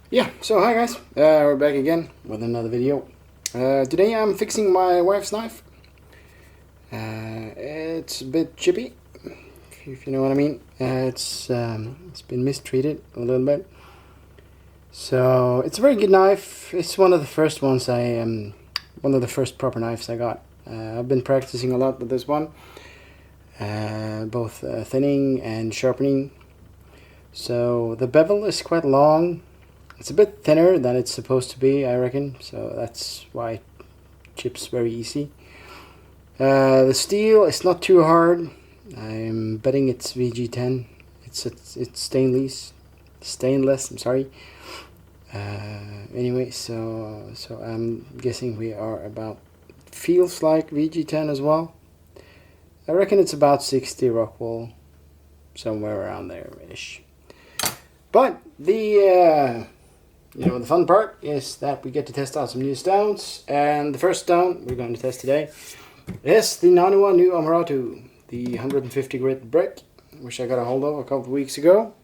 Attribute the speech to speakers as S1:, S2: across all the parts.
S1: Yeah, so hi guys, we're back again with another video. Today I'm fixing my wife's knife. It's a bit chippy, if you know what I mean. It's been mistreated a little bit. So it's a very good knife. It's one of the first ones one of the first proper knives I got. I've been practicing a lot with this one, both thinning and sharpening. So the bevel is quite long. It's a bit thinner than it's supposed to be, I reckon, so that's why it chips very easy. The steel is not too hard. I'm betting it's VG10. It's stainless. I'm sorry. Anyway, so I'm guessing we are about, feels like VG10 as well. I reckon it's about 60 Rockwell, somewhere around there ish. But the the fun part is that we get to test out some new stones, and the first stone we're going to test today is the Naniwa new omurato, the 150 grit brick, which I got a hold of a couple of weeks ago.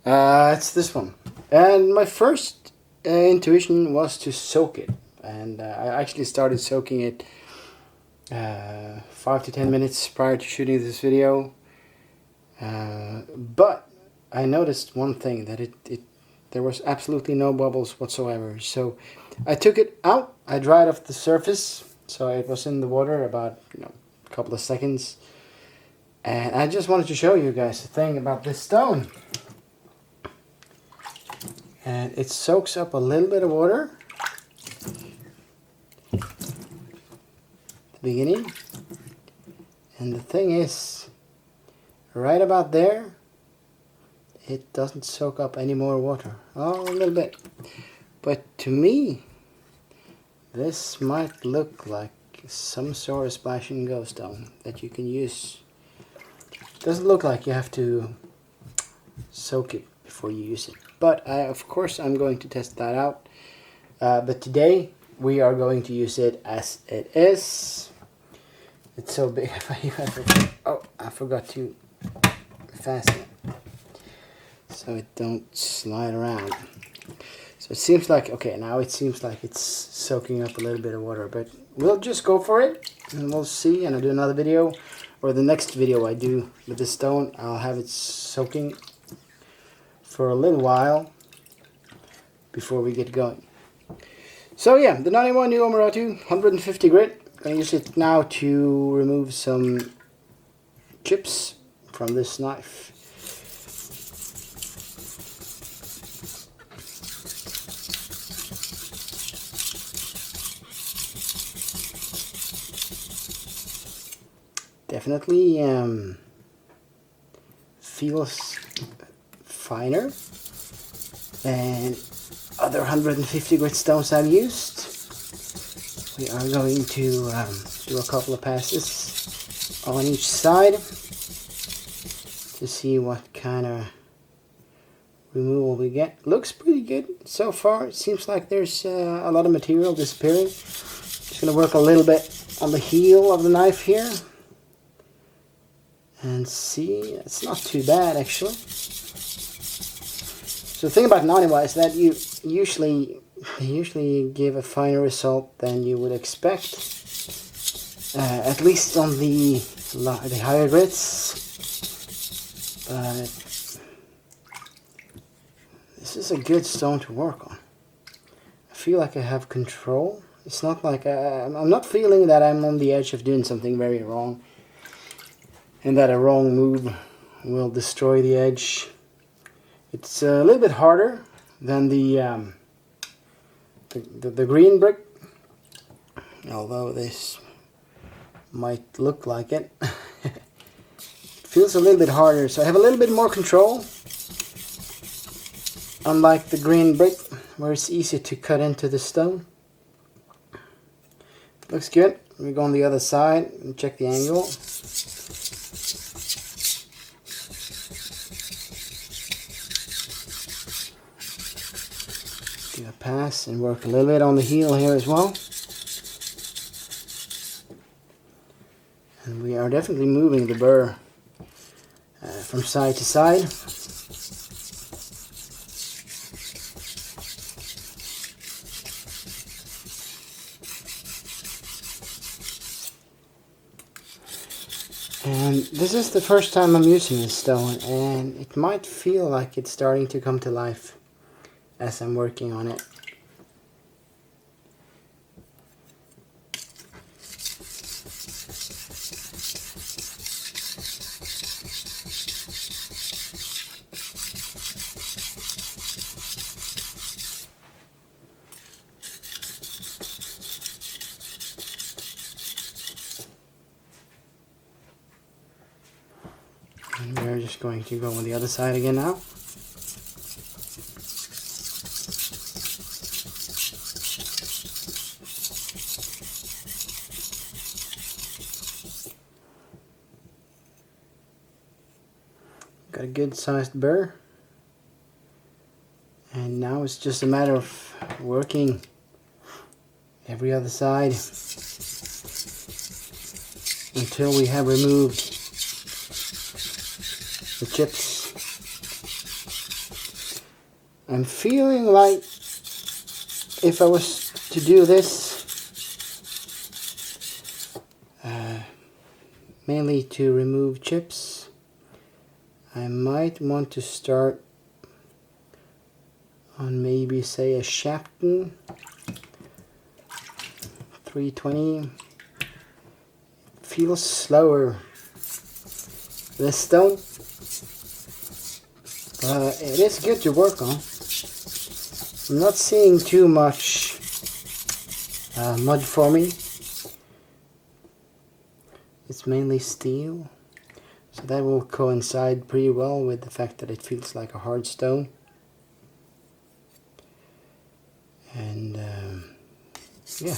S1: It's this one, and my first intuition was to soak it, and I actually started soaking it 5 to 10 minutes prior to shooting this video, but I noticed one thing, that there was absolutely no bubbles whatsoever. So I took it out, I dried off the surface, so it was in the water about a couple of seconds, and I just wanted to show you guys the thing about this stone. And it soaks up a little bit of water at the beginning, and the thing is, right about there, it doesn't soak up any more water. Oh, a little bit. But to me, this might look like some sort of splash and go stone that you can use. Doesn't look like you have to soak it before you use it. But of course I'm going to test that out. But today we are going to use it as it is. It's so big. I forgot to fasten it, so it don't slide around. So it seems like, okay, now it seems like it's soaking up a little bit of water, but we'll just go for it and we'll see. And I'll do another video, or the next video I do with this stone, I'll have it soaking for a little while before we get going. So yeah, the Naniwa new omurato 150 grit. I'm going to use it now to remove some chips from this knife. Definitely feels finer than other 150 grit stones I've used. We are going to do a couple of passes on each side to see what kind of removal we get. Looks pretty good so far. It seems like there's a lot of material disappearing. Just going to work a little bit on the heel of the knife here and see. It's not too bad actually. So the thing about Naniwa is that you usually give a finer result than you would expect, at least on the higher grits. But this is a good stone to work on. I feel like I have control. It's not like I'm not feeling that I'm on the edge of doing something very wrong, and that a wrong move will destroy the edge. It's a little bit harder than the green brick, although this might look like it. It feels a little bit harder, so I have a little bit more control, unlike the green brick where it's easy to cut into the stone. Looks good. We go on the other side and check the angle. Do a pass and work a little bit on the heel here as well. And we are definitely moving the burr from side to side. And this is the first time I'm using this stone, and it might feel like it's starting to come to life as I'm working on it. And we're just going to go on the other side again now. Got a good sized burr. And now it's just a matter of working every other side until we have removed the chips. I'm feeling like if I was to do this mainly to remove chips, I might want to start on maybe say a Shapton 320. Feels slower, this stone, but it is good to work on. I'm not seeing too much mud forming. It's mainly steel, so that will coincide pretty well with the fact that it feels like a hard stone. And yeah.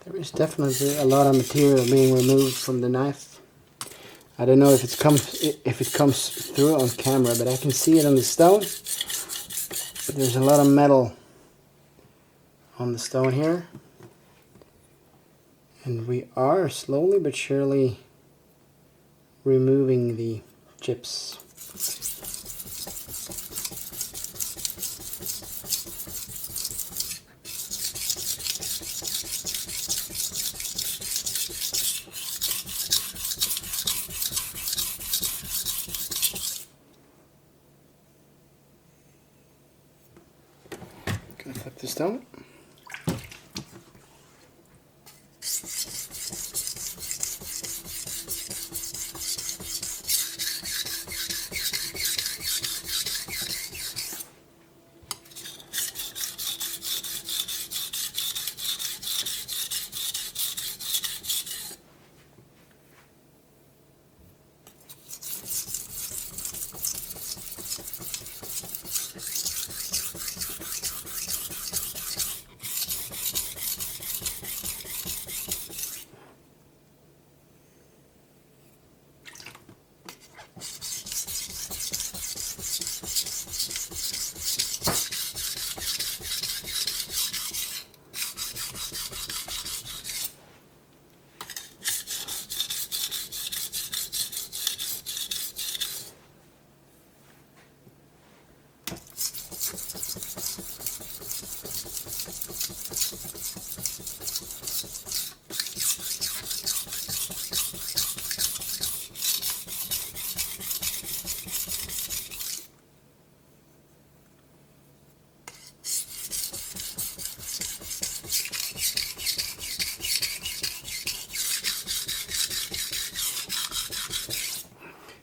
S1: There is definitely a lot of material being removed from the knife. I don't know if it comes through on camera, but I can see it on the stone. There's a lot of metal on the stone here, and we are slowly but surely removing the chips. Gonna flip the stone.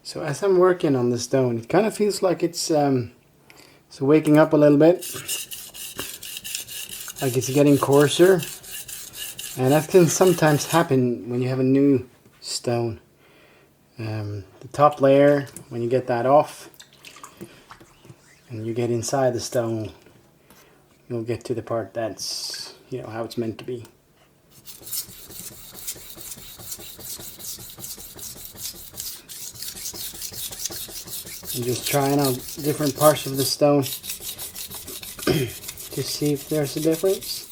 S1: So as I'm working on the stone, it kind of feels like it's waking up a little bit, like it's getting coarser, and that can sometimes happen when you have a new stone. The top layer, when you get that off and you get inside the stone, you'll get to the part that's, you know, how it's meant to be. I'm just trying out different parts of the stone to see if there's a difference.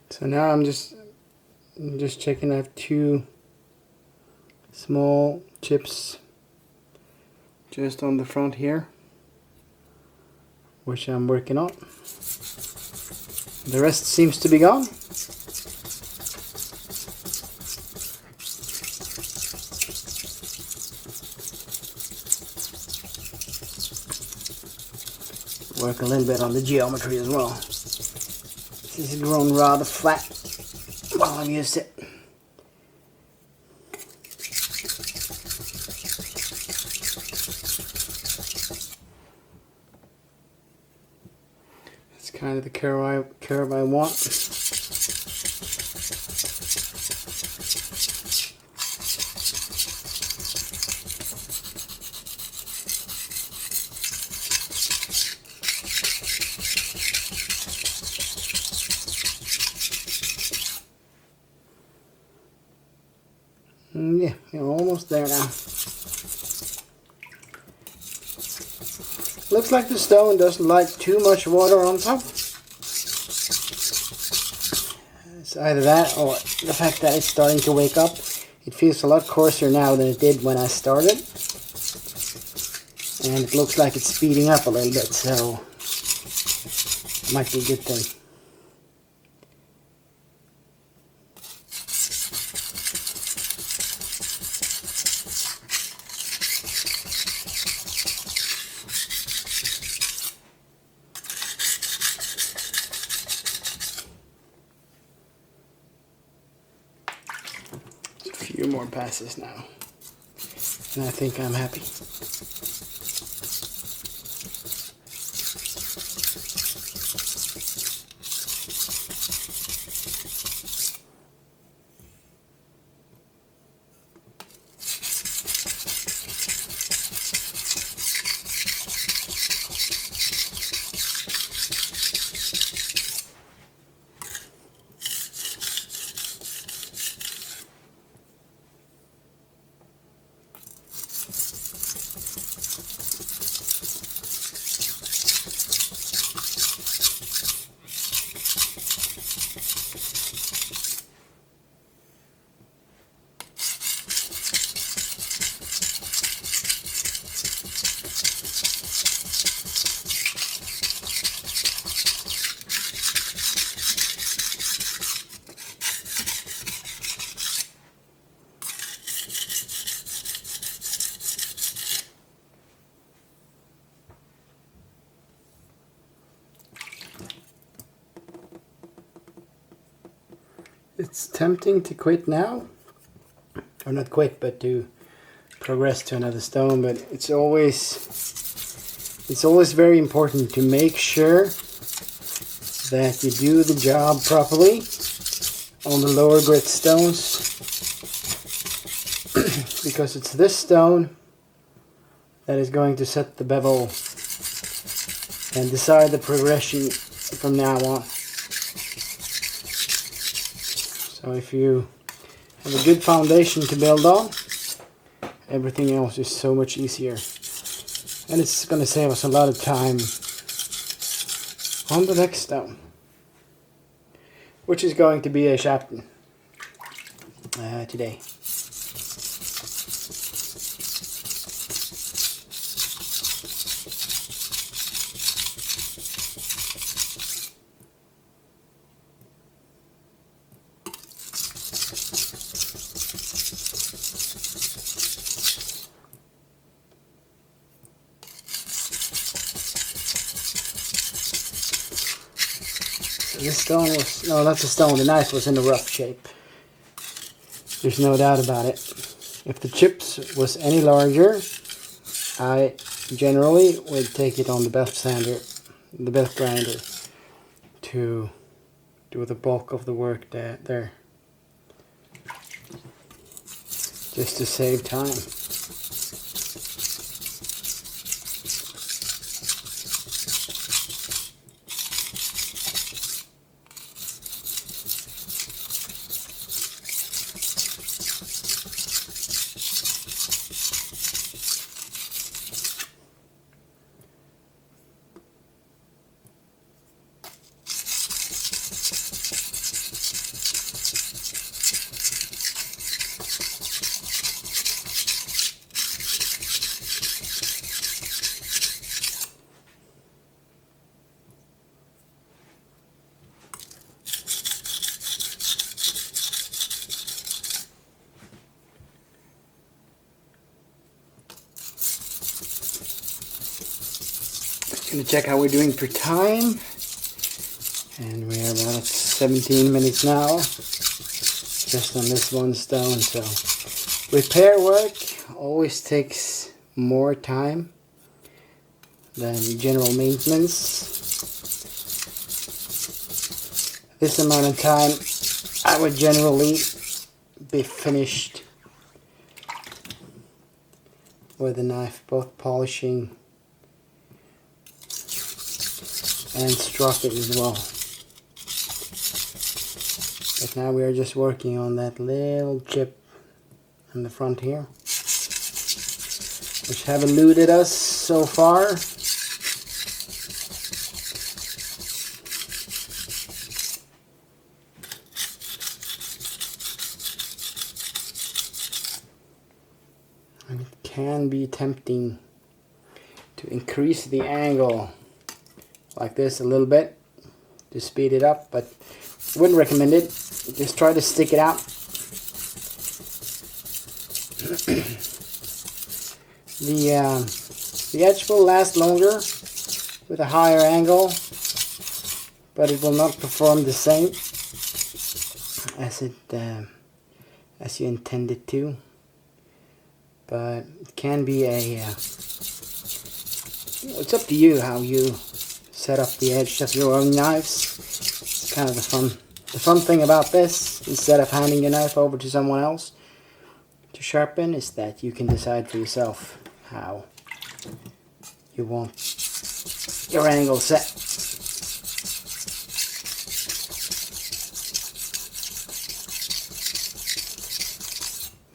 S1: So now I'm just checking. I have 2 small chips just on the front here, which I'm working on. The rest seems to be gone. Work a little bit on the geometry as well. This has grown rather flat while I've used it. That's kind of the curve I want. Yeah, you're almost there now. Looks like the stone doesn't like too much water on top. It's either that or the fact that it's starting to wake up. It feels a lot coarser now than it did when I started. And it looks like it's speeding up a little bit, so it might be a good thing. A few more passes now, and I think I'm happy. It's tempting to quit now, or not quit, but to progress to another stone, but it's always very important to make sure that you do the job properly on the lower grit stones, because it's this stone that is going to set the bevel and decide the progression from now on. So if you have a good foundation to build on, everything else is so much easier. And it's going to save us a lot of time on the next stone, which is going to be a Shapton today. This stone was, no, that's a stone, the knife was in a rough shape. There's no doubt about it. If the chips was any larger, I generally would take it on the belt sander, the belt grinder, to do the bulk of the work there. Just to save time. Gonna check how we're doing for time, and we're about at 17 minutes now, just on this one stone. So repair work always takes more time than general maintenance. This amount of time I would generally be finished with the knife, both polishing and struck it as well. But now we are just working on that little chip in the front here, which have eluded us so far. And it can be tempting to increase the angle like this a little bit to speed it up, but wouldn't recommend it. Just try to stick it out. The edge will last longer with a higher angle, but it will not perform the same as you intended to. But it can be a it's up to you how you set up the edge of your own knives. It's kind of the fun thing about this, instead of handing your knife over to someone else to sharpen, is that you can decide for yourself how you want your angle set.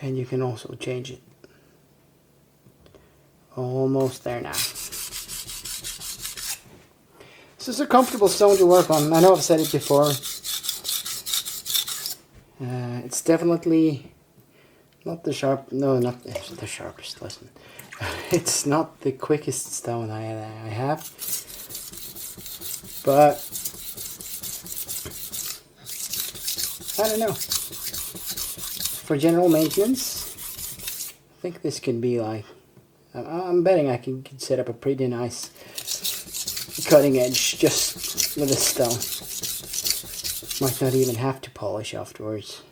S1: And you can also change it. Almost there now. This is a comfortable stone to work on. I know I've said it before. It's definitely not the not the sharpest. Listen, it's not the quickest stone I have, but I don't know. For general maintenance, I think this could be like. I'm betting I could set up a pretty nice cutting edge just with a stone. Might not even have to polish afterwards.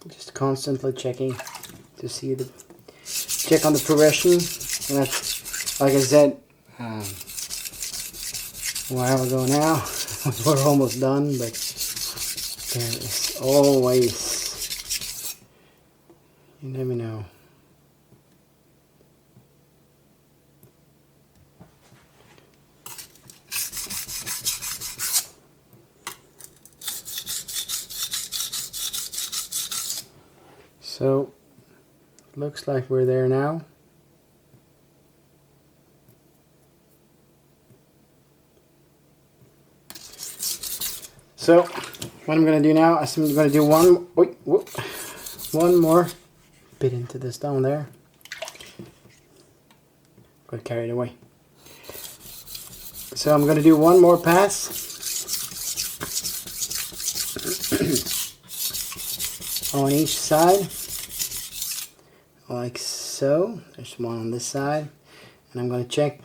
S1: Just constantly checking to see the check on the progression. And that's, like I said a while ago now, we're almost done, but there is always, you never know. So, looks like we're there now. So, what I'm going to do now is I'm going to do one more bit into the stone there. Got carried away. So I'm going to do one more pass. On each side. Like so. There's one on this side. And I'm going to check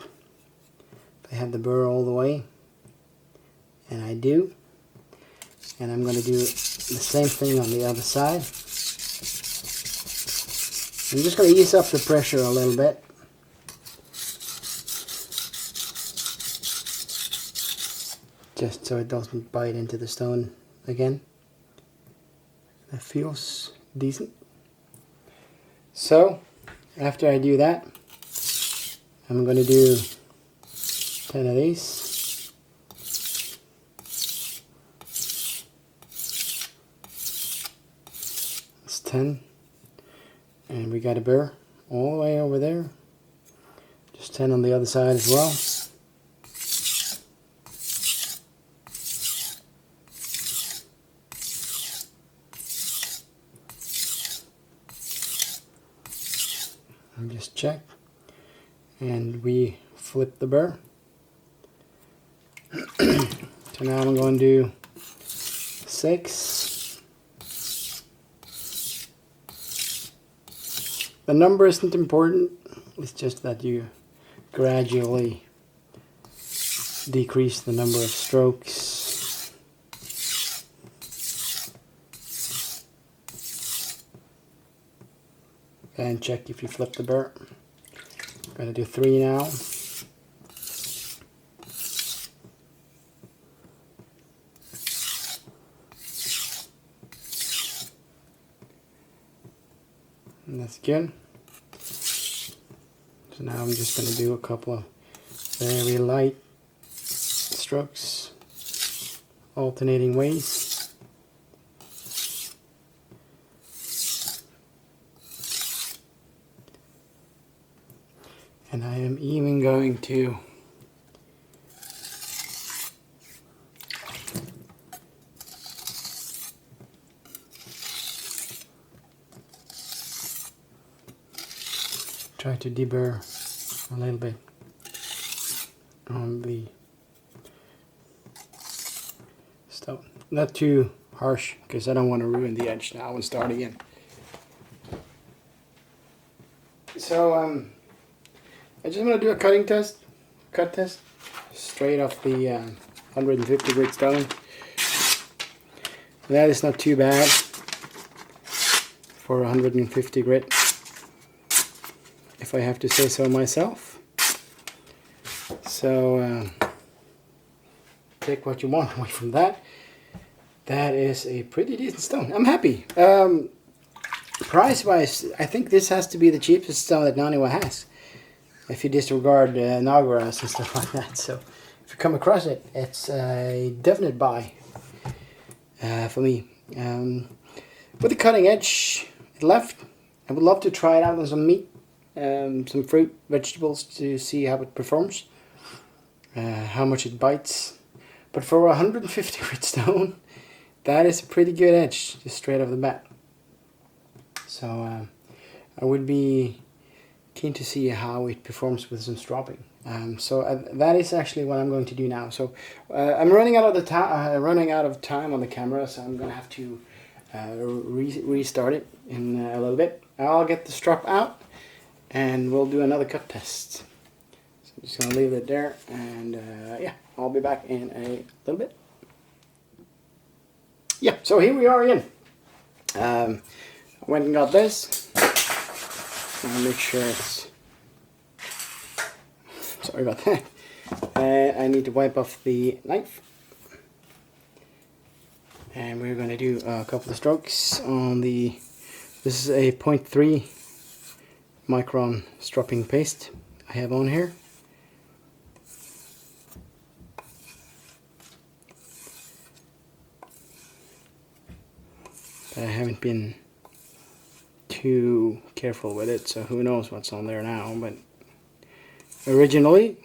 S1: if I have the burr all the way. And I do. And I'm going to do the same thing on the other side. I'm just going to ease up the pressure a little bit. Just so it doesn't bite into the stone again. That feels decent. So, after I do that, I'm going to do 10 of these. That's 10. And we got a burr all the way over there. Just 10 on the other side as well. And just check. And we flip the burr. So now I'm going to do 6. The number isn't important, it's just that you gradually decrease the number of strokes. And check if you flip the burr. I'm going to do 3 now. And that's good. So now I'm just going to do a couple of very light strokes, alternating ways. And I am even going to try to deburr a little bit on the stone. Not too harsh, because I don't want to ruin the edge now and start again. So I just want to do a cut test, straight off the 150 grit stone. That is not too bad for 150 grit, if I have to say so myself. So take what you want away from that. That is a pretty decent stone. I'm happy. Price wise, I think this has to be the cheapest stone that Naniwa has, if you disregard Nagaras and stuff like that. So if you come across it, it's a definite buy for me. With the cutting edge left, I would love to try it out on some meat, some fruit, vegetables, to see how it performs, how much it bites. But for 150 grit stone, that is a pretty good edge, just straight off the bat. So I would be keen to see how it performs with some stropping. So that is actually what I'm going to do now. So I'm running out of time on the camera, so I'm going to have to restart it in a little bit. I'll get the strop out and we'll do another cut test. So I'm just going to leave it there, and yeah, I'll be back in a little bit. Yeah, so here we are again. I went and got this. I'll make sure it's... Sorry about that. I need to wipe off the knife. And we're going to do a couple of strokes on the... This is a 0.3 micron stropping paste I have on here. But I haven't been too careful with it, so who knows what's on there now. But originally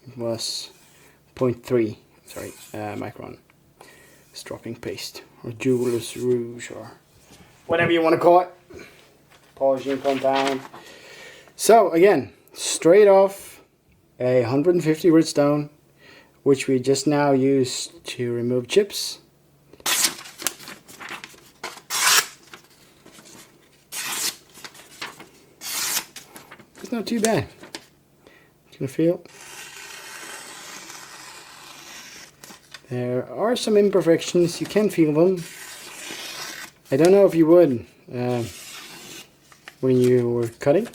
S1: it was 0.3 micron stropping paste, or jeweler's rouge, or whatever you want to call it, polishing compound. So again, straight off a 150 Whetstone, which we just now used to remove chips. It's not too bad. You can feel. There are some imperfections, you can feel them. I don't know if you would when you were cutting,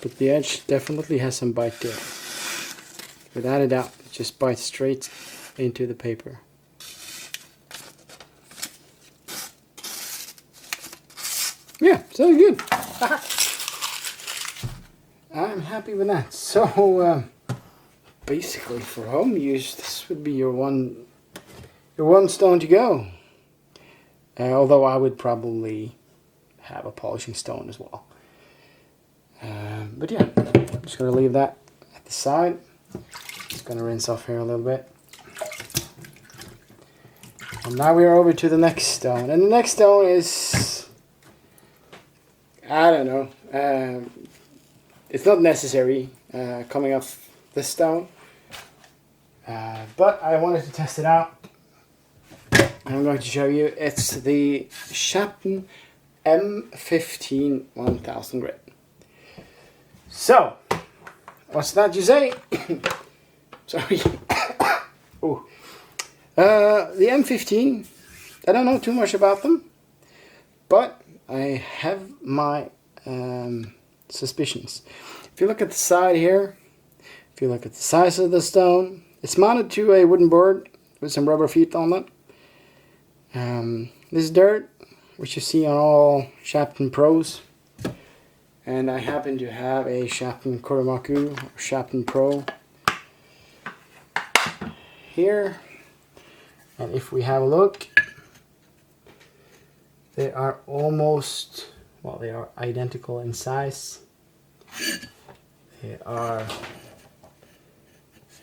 S1: but the edge definitely has some bite to it. Without a doubt, it just bites straight into the paper. Yeah, so good. I'm happy with that. So basically, for home use, this would be your one stone to go. Although I would probably have a polishing stone as well. But yeah, I'm just going to leave that at the side. Just going to rinse off here a little bit. And now we're over to the next stone. And the next stone is, I don't know, it's not necessary coming off this stone. But I wanted to test it out. And I'm going to show you. It's the Shapton M15 1000 grit. So, what's that you say? Sorry. Ooh. The M15, I don't know too much about them, but I have my suspicions. If you look at the side here, if you look at the size of the stone, it's mounted to a wooden board with some rubber feet on it. This dirt, which you see on all Shapton Pros, and I happen to have a Shapton Kuromaku, or Shapton Pro here, and if we have a look, they are almost, well, they are identical in size. They are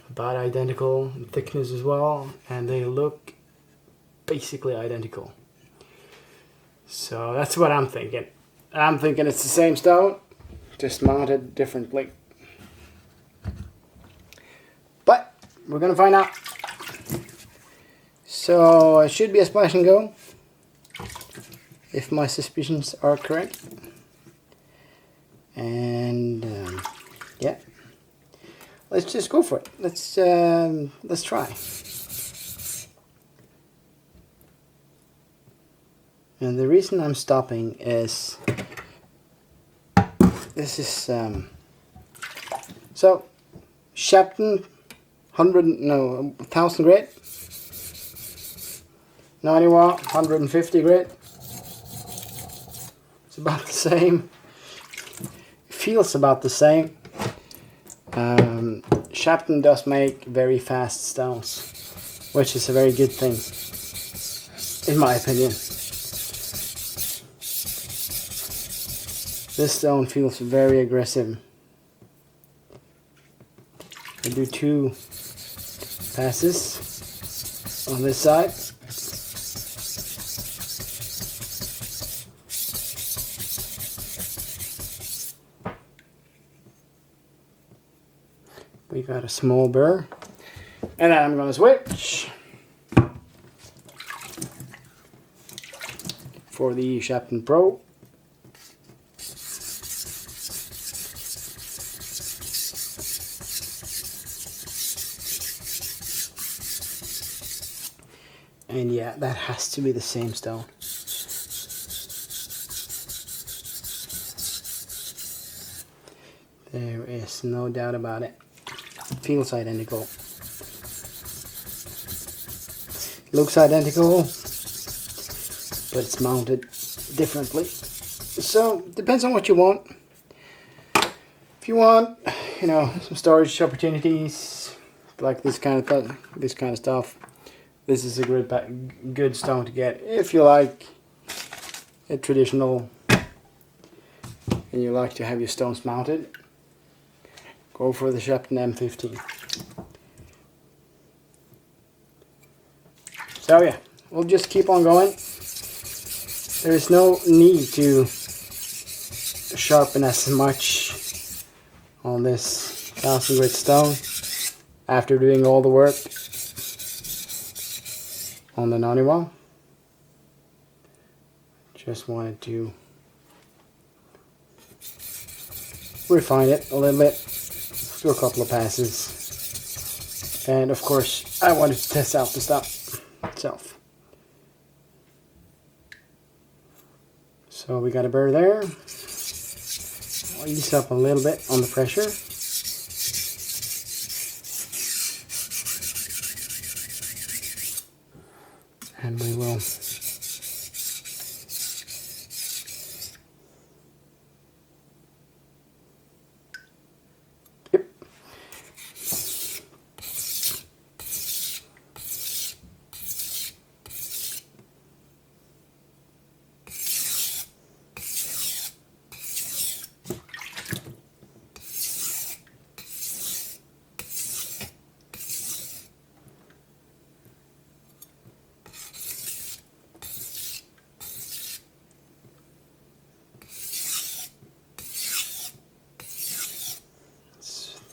S1: about identical in thickness as well, and they look basically identical. So that's what I'm thinking. I'm thinking it's the same stone, just mounted differently. But we're gonna find out. So it should be a splash and go, if my suspicions are correct. And yeah, let's just go for it. Let's try. And the reason I'm stopping is this is so Shapton 1000 grit, Naniwa 150 grit. It's about the same. It feels about the same. Shapton does make very fast stones, which is a very good thing, in my opinion. This stone feels very aggressive. I do 2 passes on this side. We got a small burr, and then I'm going to switch for the Shapton Pro. And yeah, that has to be the same stone. There is no doubt about it. It feels identical. Looks identical, but it's mounted differently. So depends on what you want. If you want, you know, some storage opportunities like this kind of stuff, this is a good stone to get. If you like a traditional and you like to have your stones mounted, go for the Shapton M15. So yeah, we'll just keep on going. There is no need to sharpen as much on this 1000 grit stone after doing all the work on the Naniwa. Just wanted to refine it a little bit, do a couple of passes, and of course I wanted to test out the stuff itself. So we got a burr there. I'll ease up a little bit on the pressure. And we will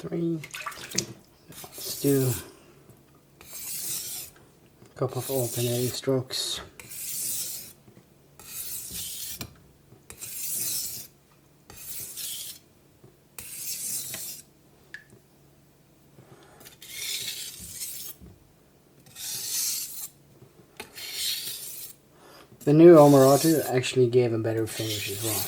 S1: three. Let's do a couple of alternating strokes. The new omurato actually gave a better finish as well.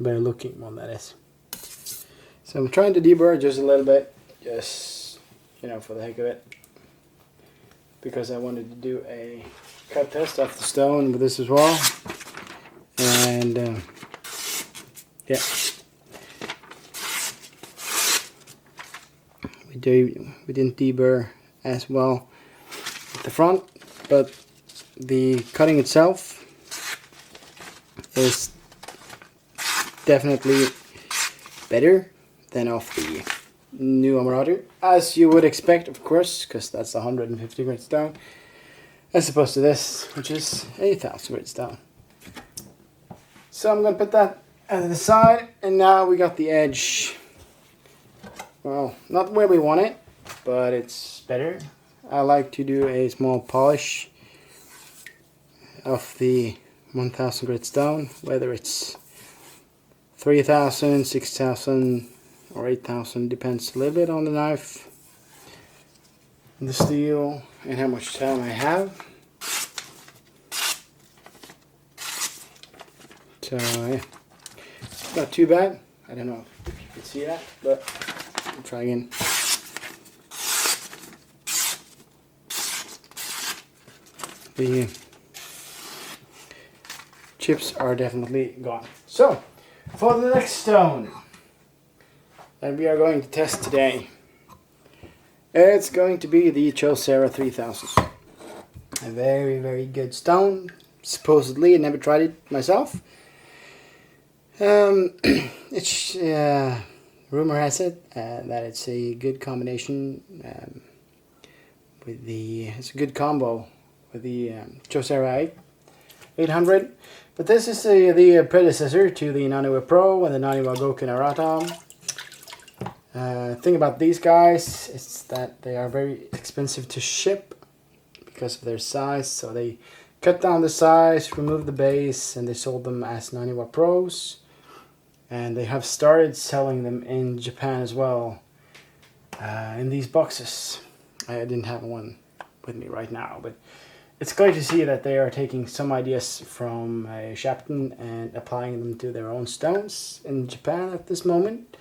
S1: Better looking one, that is. So I'm trying to deburr just a little bit, just, you know, for the heck of it, because I wanted to do a cut test of the stone with this as well. And yeah, we didn't deburr as well at the front, but the cutting itself is definitely better than of the new omurato, as you would expect, of course, because that's a 150 grit stone, as opposed to this, which is a 1000 grit stone. So I'm going to put that to the side, and now we got the edge. Well, not where we want it, but it's better. I like to do a small polish of the 1000 grit stone, whether it's 3000, 6000 or 8000, depends a little bit on the knife, the steel, and how much time I have. So yeah, not too bad. I don't know if you can see that, but I'll try again. The chips are definitely gone. So for the next stone that we are going to test today, it's going to be the Chosera 3000. A very, very good stone. Supposedly, I never tried it myself. It's rumor has it that it's a good combination with the. It's a good combo with the Chosera 800. But this is the predecessor to the Naniwa Pro and the Naniwa Goku. Thing about these guys is that they are very expensive to ship because of their size. So they cut down the size, removed the base, and they sold them as Naniwa Pros. And they have started selling them in Japan as well. in these boxes. I didn't have one with me right now, but it's great to see that they are taking some ideas from Shapton and applying them to their own stones in Japan at this moment.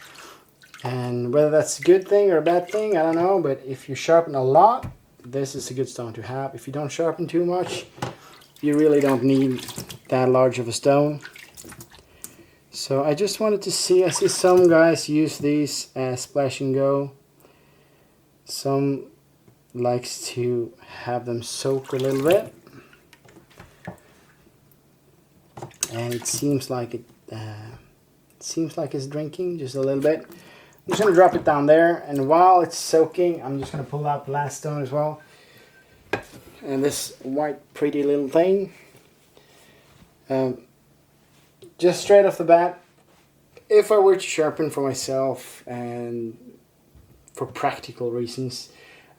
S1: And whether that's a good thing or a bad thing, I don't know, but if you sharpen a lot, this is a good stone to have. If you don't sharpen too much, you really don't need that large of a stone. So I just wanted to see, I see some guys use these as splash and go. Some likes to have them soak a little bit. And it seems like it's drinking just a little bit. I'm just going to drop it down there, and while it's soaking, I'm just going to pull out the last stone as well. And this white pretty little thing. Just straight off the bat, if I were to sharpen for myself and for practical reasons,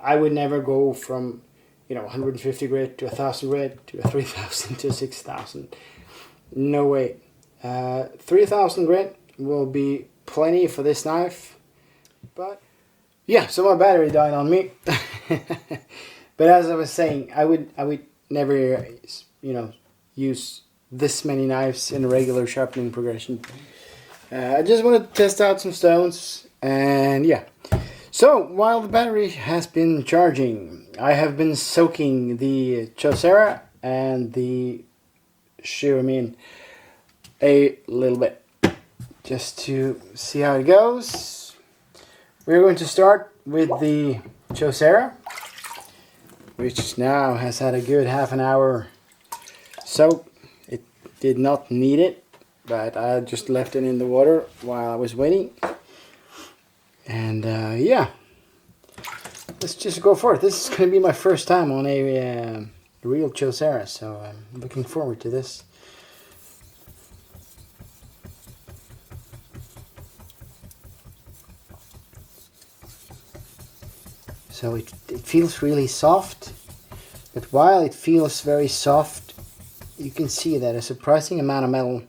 S1: I would never go from 150 grit to 1000 grit to a 3000 to 6000. No way. 3000 grit will be plenty for this knife. But yeah, so my battery died on me. But as I was saying, I would never use this many knives in a regular sharpening progression. I just wanted to test out some stones, and yeah. So while the battery has been charging, I have been soaking the Chosera and the shiramine a little bit, just to see how it goes. We're going to start with the Chosera, which now has had a good half an hour soak. It did not need it, but I just left it in the water while I was waiting. And yeah, let's just go for it. This is going to be my first time on a real Chosera, so I'm looking forward to this. So it feels really soft, but while it feels very soft, you can see that a surprising amount of metal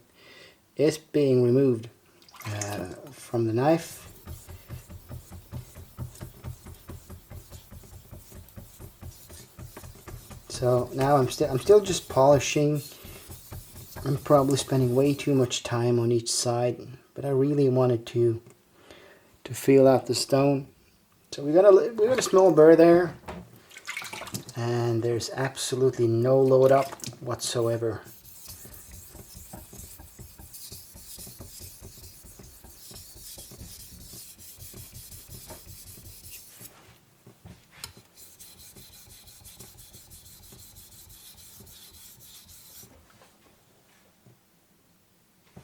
S1: is being removed from the knife. So now I'm still just polishing. I'm probably spending way too much time on each side, but I really wanted to feel out the stone. So we got a small burr there, and there's absolutely no load up whatsoever.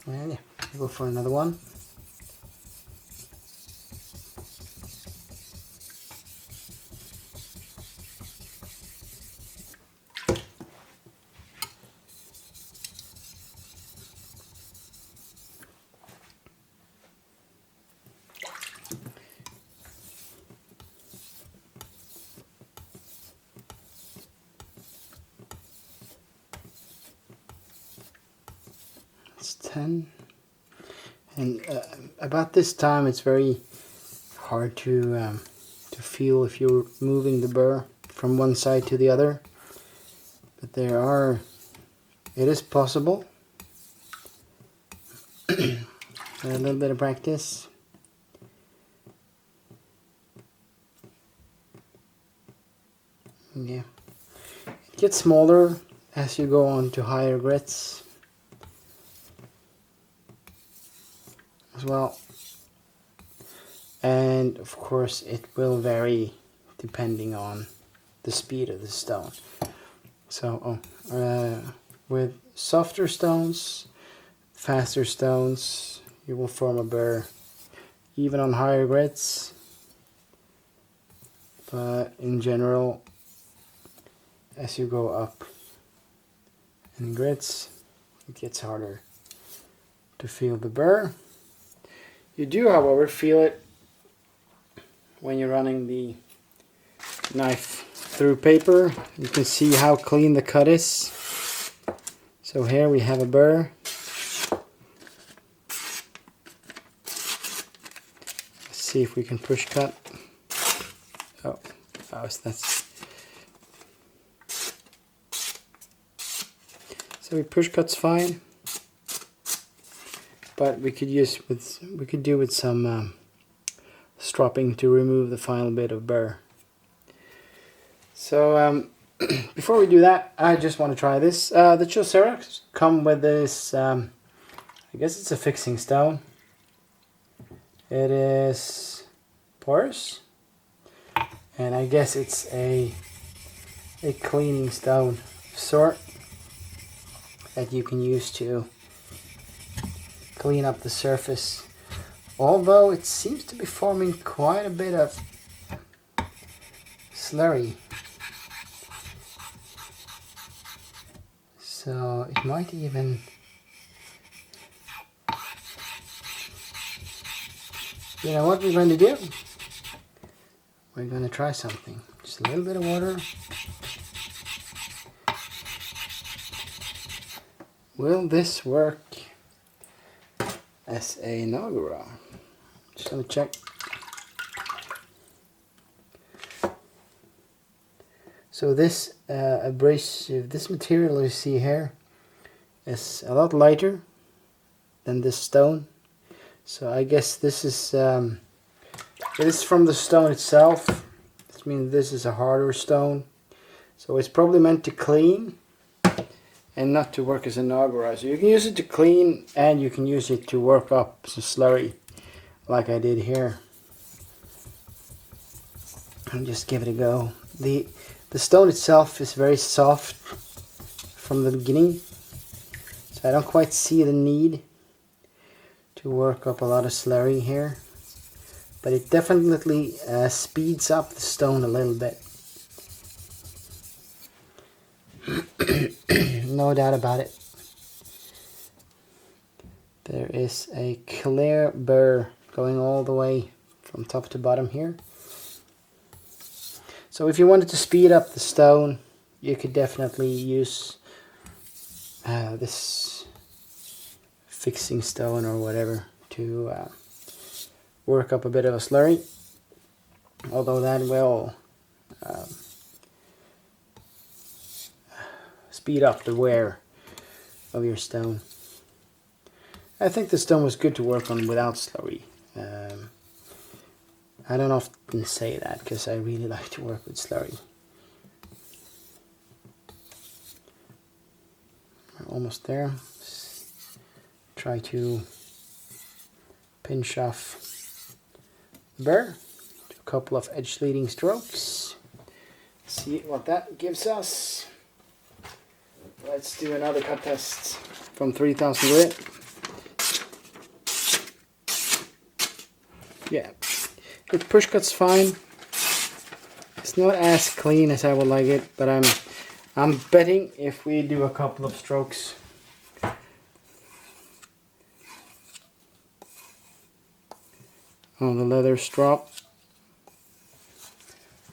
S1: And yeah, we'll go for another one. It's 10. And about this time it's very hard to feel if you're moving the burr from one side to the other, but it is possible. A little bit of practice. Yeah, it gets smaller as you go on to higher grits as well, and of course it will vary depending on the speed of the stone. So with softer stones, faster stones, you will form a burr even on higher grits, but in general, as you go up in grits, it gets harder to feel the burr. You do, however, feel it when you're running the knife through paper. You can see how clean the cut is. So here we have a burr. Let's see if we can push cut. Oh, that's. So we push cut's fine, but we could do with some stropping to remove the final bit of burr. So before we do that, I just want to try this. The Chosera come with this. I guess it's a fixing stone. It is porous, and I guess it's a cleaning stone of sort that you can use to clean up the surface. Although it seems to be forming quite a bit of slurry, so it might even. You know what we're going to do? We're going to try something. Just a little bit of water. Will this work as a Naniwa? Just going to check. So this abrasive, this material you see here is a lot lighter than this stone. So I guess this is it is from the stone itself. This means this is a harder stone. So it's probably meant to clean and not to work as a Naniwa. So you can use it to clean, and you can use it to work up some slurry, like I did here. And just give it a go. The stone itself is very soft from the beginning, so I don't quite see the need to work up a lot of slurry here, but it definitely speeds up the stone a little bit. No doubt about it. There is a clear burr going all the way from top to bottom here. So if you wanted to speed up the stone, you could definitely use this fixing stone or whatever to work up a bit of a slurry, although that will speed up the wear of your stone. I think the stone was good to work on without slurry. I don't often say that because I really like to work with slurry. We're almost there. Try to pinch off the burr. Do a couple of edge leading strokes. See what that gives us. Let's do another cut test from 3000 grit. Yeah, the push cut's fine. It's not as clean as I would like it, but I'm betting if we do a couple of strokes on the leather strop,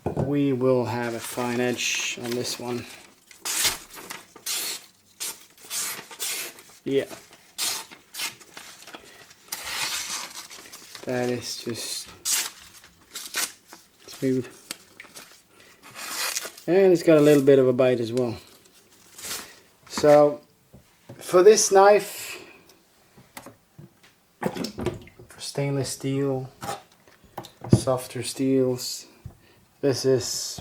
S1: we will have a fine edge on this one. Yeah, that is just smooth, and it's got a little bit of a bite as well. So for this knife, for stainless steel, softer steels, this is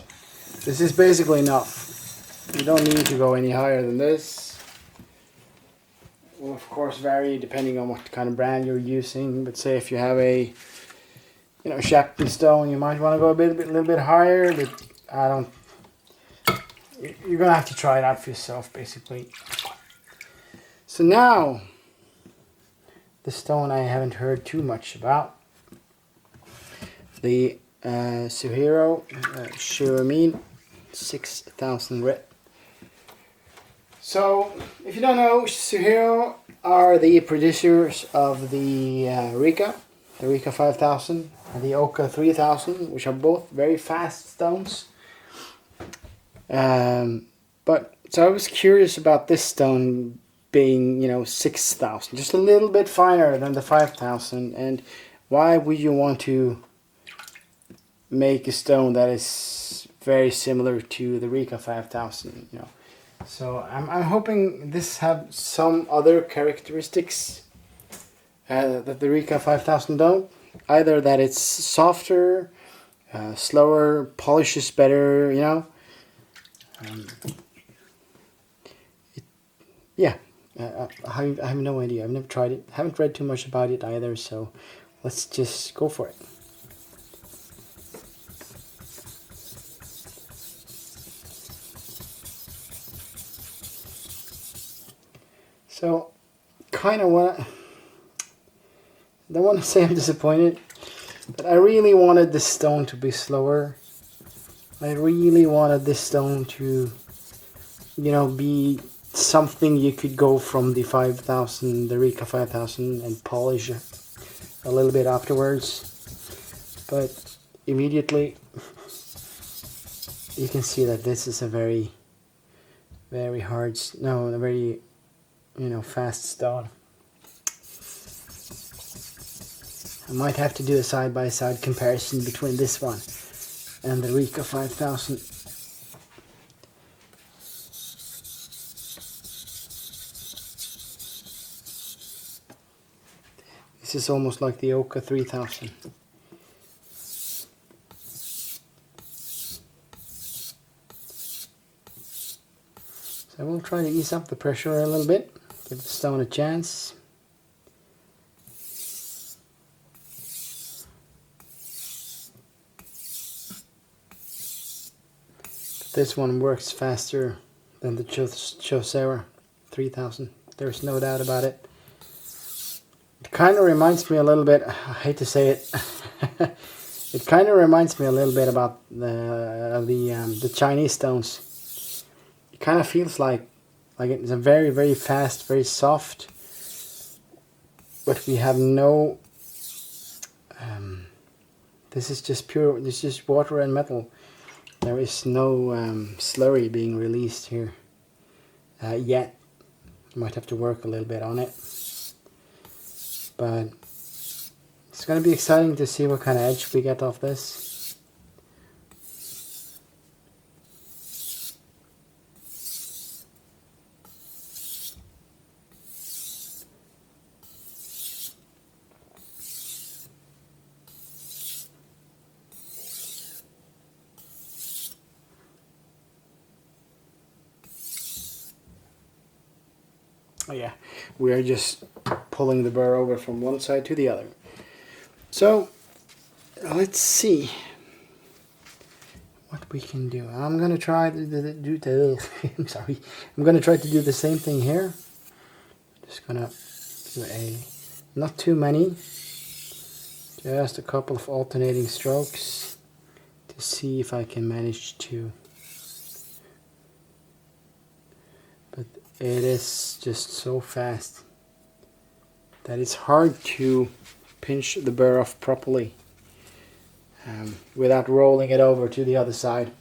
S1: basically enough. You don't need to go any higher than this. Will of course vary depending on what kind of brand you're using, but say if you have a Shapton stone, you might want to go a little bit higher, but you're gonna have to try it out for yourself basically. So now the stone I haven't heard too much about, the Chosera shiramine 6000 grit. So, if you don't know, Chosera are the producers of the Rika, the Rika 5000, and the Oka 3000, which are both very fast stones. So I was curious about this stone being, 6000, just a little bit finer than the 5000, and why would you want to make a stone that is very similar to the Rika 5000, you know. So I'm hoping this have some other characteristics that the Rika 5000 don't. Either that it's softer, slower, polishes better, you know. Yeah, I have no idea. I've never tried it. Haven't read too much about it either. So let's just go for it. So, kind of don't want to say I'm disappointed, but I really wanted this stone to be slower. I really wanted this stone to, you know, be something you could go from the 5000, the Rika 5000, and polish a little bit afterwards. But immediately, you can see that this is a very hard, no, a very, you know, fast stone. I might have to do a side-by-side comparison between this one and the Rika 5000. This is almost like the Oka 3000. So we'll try to ease up the pressure a little bit, give the stone a chance. This one works faster than the Chosera 3000. There's no doubt about it. It kind of reminds me a little bit, I hate to say it, it kind of reminds me a little bit about the Chinese stones. It kind of feels like it's a very fast, very soft, but we have no, this is just pure, this is just water and metal. There is no slurry being released here yet. Might have to work a little bit on it. But it's going to be exciting to see what kind of edge we get off this. Oh yeah, we are just pulling the burr over from one side to the other. So let's see what we can do. I'm gonna try to do I'm sorry. I'm gonna try to do the same thing here. Just gonna do not too many, just a couple of alternating strokes to see if I can manage to. But it is just so fast that it's hard to pinch the burr off properly without rolling it over to the other side.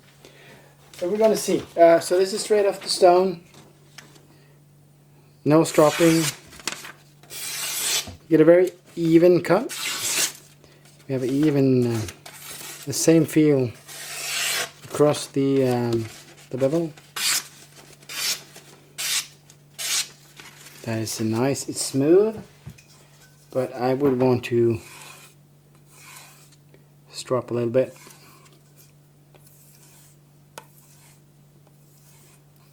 S1: So we're going to see. So this is straight off the stone. No stropping. Get a very even cut. We have even the same feel across the bevel. That is nice. It's smooth, but I would want to strop a little bit.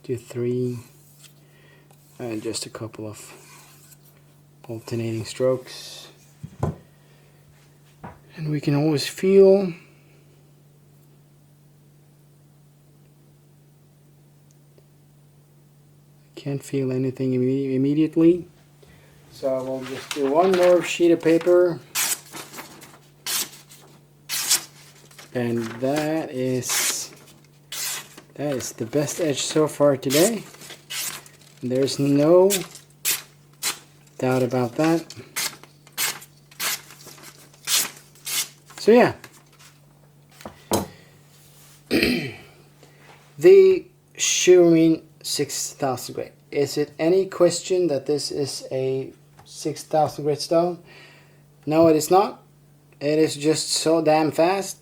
S1: Do 3 and just a couple of alternating strokes, and we can always feel can't feel anything immediately, so we'll just do one more sheet of paper, and that is the best edge so far today. There's no doubt about that. So yeah, the shiramine 6000 grade. Is it any question that this is a 6000 grade stone? No, it is not. It is just so damn fast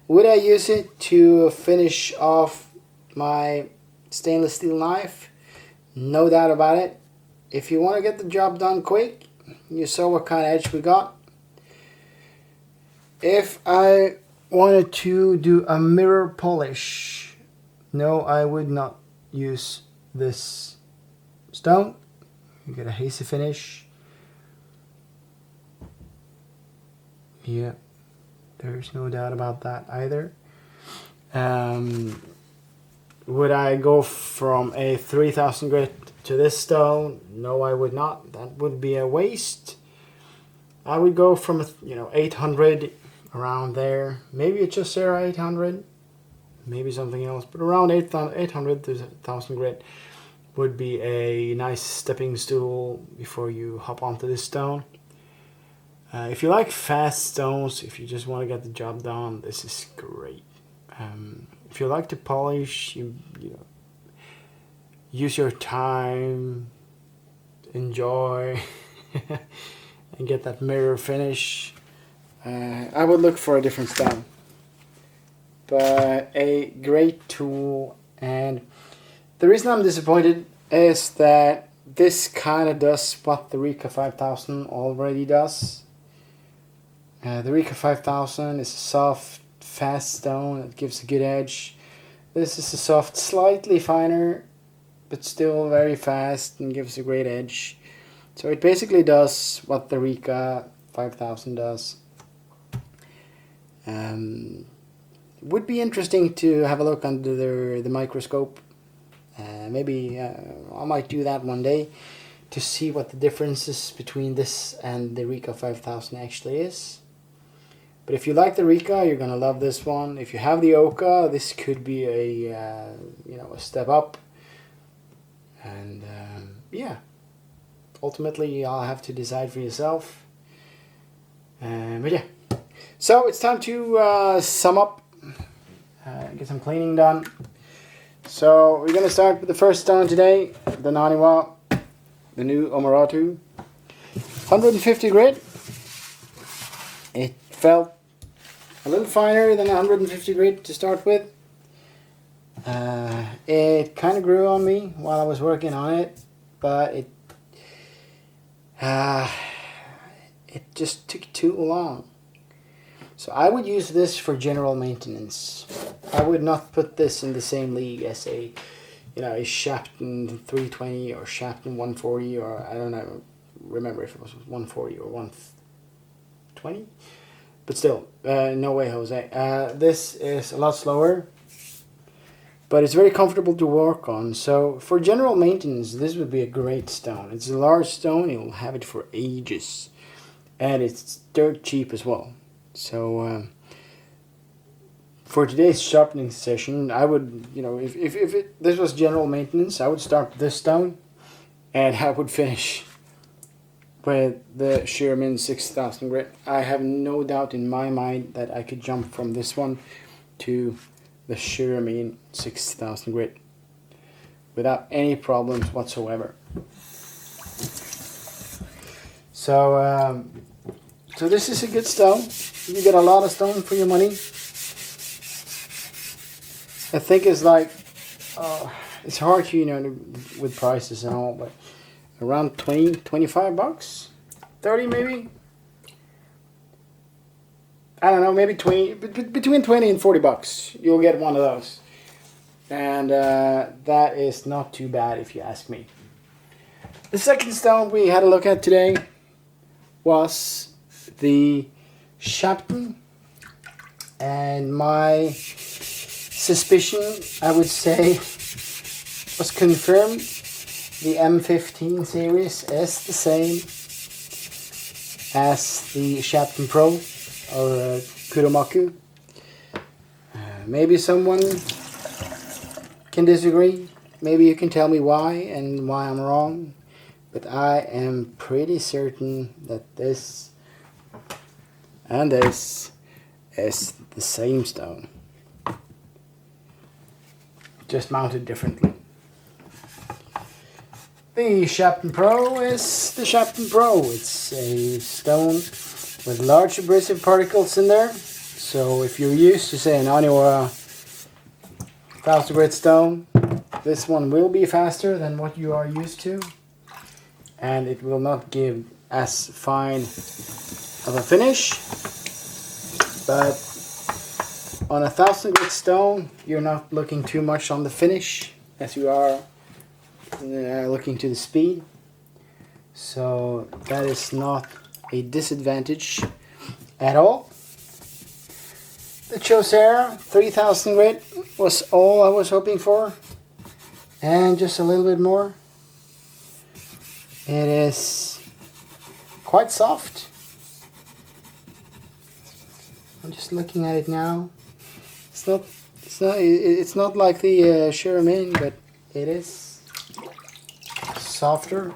S1: Would I use it to finish off my stainless steel knife? No doubt about it. If you want to get the job done quick, you saw what kind of edge we got. If I wanted to do a mirror polish, no, I would not use this stone. You get a hazy finish. Yeah, there's no doubt about that either. Would I go from a 3000 grit to this stone? No, I would not. That would be a waste. I would go from 800, around there. Maybe a Chosera 800, maybe something else, but around 800 to 1000 grit would be a nice stepping stool before you hop onto this stone. If you like fast stones, if you just want to get the job done, this is great. If you like to polish, you use your time, enjoy, and get that mirror finish, I would look for a different stone. But a great tool, and the reason I'm disappointed is that this kind of does what the Rika 5000 already does. The Rika 5000 is a soft, fast stone that gives a good edge. This is a soft, slightly finer, but still very fast and gives a great edge. So it basically does what the Rika 5000 does. It would be interesting to have a look under the microscope. Maybe I might do that one day to see what the differences between this and the Rika 5000 actually is. But if you like the Rika, you're gonna love this one. If you have the Oka, this could be a step up. And yeah, ultimately I'll have to decide for yourself. But yeah, so it's time to sum up, get some cleaning done. So we're gonna start with the first stone today, the Naniwa, the new omurato, 150 grit. It felt a little finer than 150 grit to start with. It kind of grew on me while I was working on it, but it just took too long. So I would use this for general maintenance. I would not put this in the same league as a Shapton 320 or Shapton 140, or I don't know, remember if it was 140 or 120. But still, no way, Jose. This is a lot slower, but it's very comfortable to work on. So for general maintenance, this would be a great stone. It's a large stone. You'll have it for ages, and it's dirt cheap as well. So for today's sharpening session, I would, if this was general maintenance, I would start with this stone, and I would finish with the shiramine 6000 grit. I have no doubt in my mind that I could jump from this one to the shiramine 6000 grit without any problems whatsoever. So so this is a good stone. You get a lot of stone for your money. I think it's like it's hard to with prices and all, but around 20, 25 bucks, 30 maybe. I don't know, maybe 20, between 20 and 40 bucks, you'll get one of those. And that is not too bad if you ask me. The second stone we had a look at today was the Shapton. And my suspicion, I would say, was confirmed. The M15 series is the same as the Shapton Pro or kuromaku. Maybe someone can disagree. Maybe you can tell me why and why I'm wrong. But I am pretty certain that this and this is the same stone, just mounted differently. The Shapton Pro is the Shapton Pro. It's a stone with large abrasive particles in there. So if you're used to, say, an Naniwa 1000 grit stone, this one will be faster than what you are used to, and it will not give as fine of a finish. But on a 1000 grit stone, you're not looking too much on the finish as you are looking to the speed. So that is not a disadvantage at all. The Chosera 3000 grit was all I was hoping for, and just a little bit more. It is quite soft. I'm just looking at it now. It's not like the shiramine, but it is softer.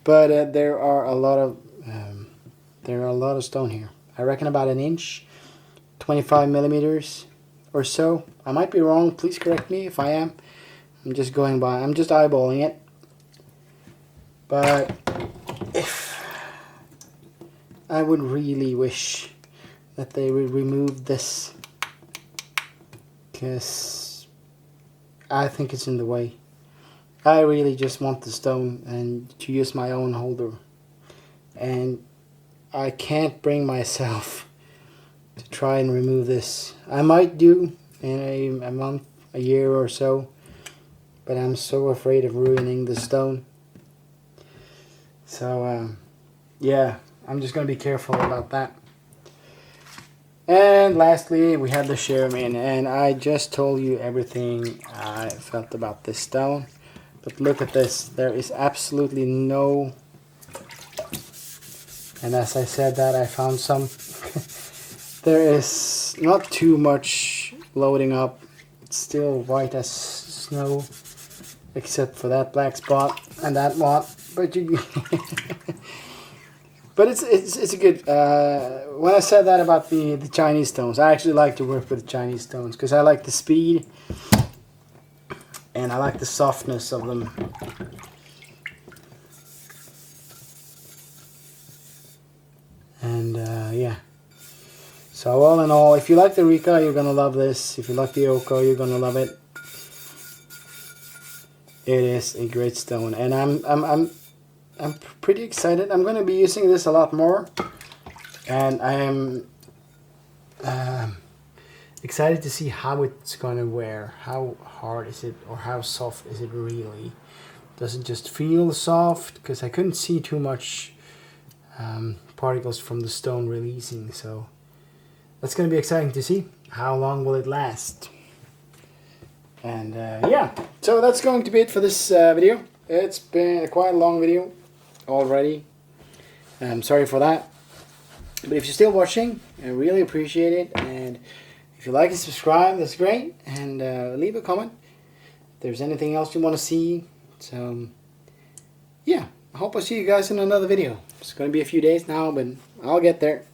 S1: But there are a lot of stone here. I reckon about an inch, 25 millimeters or so. I might be wrong. Please correct me if I am. I'm just eyeballing it. But if I would really wish that they would remove this, because I think it's in the way. I really just want the stone and to use my own holder, and I can't bring myself to try and remove this. I might do in a month, a year or so, but I'm so afraid of ruining the stone. So yeah, I'm just going to be careful about that. And lastly, we have the shiramine, and I just told you everything I felt about this stone. But look at this, there is absolutely no, and as I said that, I found some, there is not too much loading up. It's still white as snow, except for that black spot and that one. But you, but it's a good. When I said that about the Chinese stones, I actually like to work with the Chinese stones because I like the speed and I like the softness of them. And yeah. So all in all, if you like the Rika, you're gonna love this. If you like the Oko, you're gonna love it. It is a great stone, and I'm pretty excited. I'm gonna be using this a lot more, and I am excited to see how it's gonna wear. How hard is it, or how soft is it really? Does it just feel soft? Because I couldn't see too much particles from the stone releasing, so that's gonna be exciting to see. How long will it last? And yeah, so that's going to be it for this video. It's been a quite long video already. I'm sorry for that, but if you're still watching, I really appreciate it. And if you like and subscribe, that's great. And leave a comment if there's anything else you want to see. So yeah, I hope I'll see you guys in another video. It's going to be a few days now, but I'll get there.